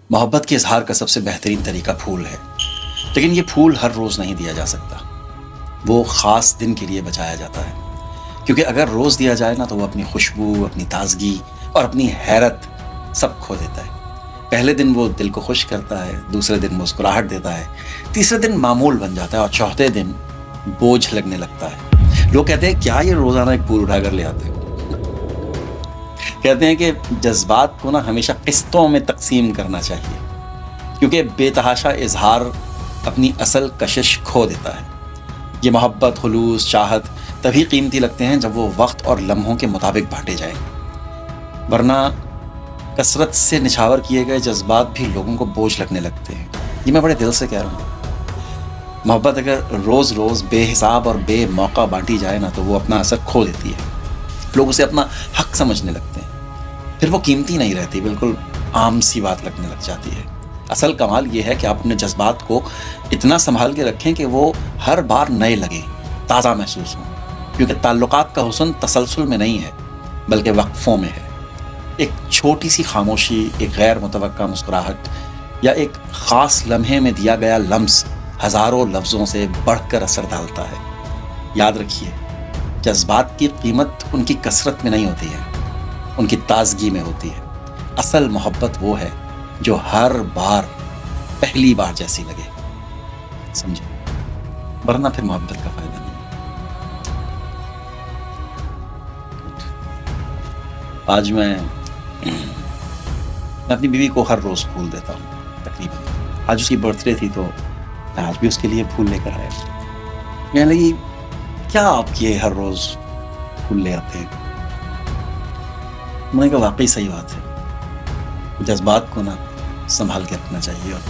محبت کے اظہار کا سب سے بہترین طریقہ پھول ہے، لیکن یہ پھول ہر روز نہیں دیا جا سکتا، وہ خاص دن کے لیے بچایا جاتا ہے، کیونکہ اگر روز دیا جائے نا تو وہ اپنی خوشبو، اپنی تازگی اور اپنی حیرت سب کھو دیتا ہے۔ پہلے دن وہ دل کو خوش کرتا ہے، دوسرے دن مسکراہٹ دیتا ہے، تیسرے دن معمول بن جاتا ہے اور چوتھے دن بوجھ لگنے لگتا ہے۔ لوگ کہتے ہیں کیا یہ روزانہ ایک پھول اٹھا کر لے آتے ہو؟ کہتے ہیں کہ جذبات کو نا ہمیشہ قسطوں میں تقسیم کرنا چاہیے، کیونکہ بے تحاشا اظہار اپنی اصل کشش کھو دیتا ہے۔ یہ محبت، خلوص، چاہت تبھی قیمتی لگتے ہیں جب وہ وقت اور لمحوں کے مطابق بانٹے جائیں، ورنہ کثرت سے نچھاور کیے گئے جذبات بھی لوگوں کو بوجھ لگنے لگتے ہیں۔ یہ میں بڑے دل سے کہہ رہا ہوں۔ محبت اگر روز روز بے حساب اور بے موقع بانٹی جائے نا تو وہ اپنا اثر کھو دیتی ہے، لوگ اسے اپنا حق سمجھنے لگتے ہیں، پھر وہ قیمتی نہیں رہتی، بالکل عام سی بات لگنے لگ جاتی ہے۔ اصل کمال یہ ہے کہ آپ اپنے جذبات کو اتنا سنبھال کے رکھیں کہ وہ ہر بار نئے لگیں، تازہ محسوس ہوں، کیونکہ تعلقات کا حسن تسلسل میں نہیں ہے بلکہ وقفوں میں ہے۔ ایک چھوٹی سی خاموشی، ایک غیر متوقع مسکراہٹ یا ایک خاص لمحے میں دیا گیا لمس ہزاروں لفظوں سے بڑھ کر اثر ڈالتا ہے۔ یاد رکھیے، جذبات کی قیمت ان کی کثرت میں نہیں ہوتی ہے، ان کی تازگی میں ہوتی ہے۔ اصل محبت وہ ہے جو ہر بار پہلی بار جیسی لگے، سمجھے؟ ورنہ پھر محبت کا فائدہ نہیں۔ آج میں اپنی بیوی کو ہر روز پھول دیتا ہوں تقریباً۔ آج اس کی برتھ ڈے تھی تو میں آج بھی اس کے لیے پھول لے کر آیا۔ کہنے لگی کیا آپ یہ ہر روز پھول لے آتے ہیں؟ میں نے کہا واقعی صحیح بات ہے، جذبات کو نا سنبھال کے رکھنا چاہیے اور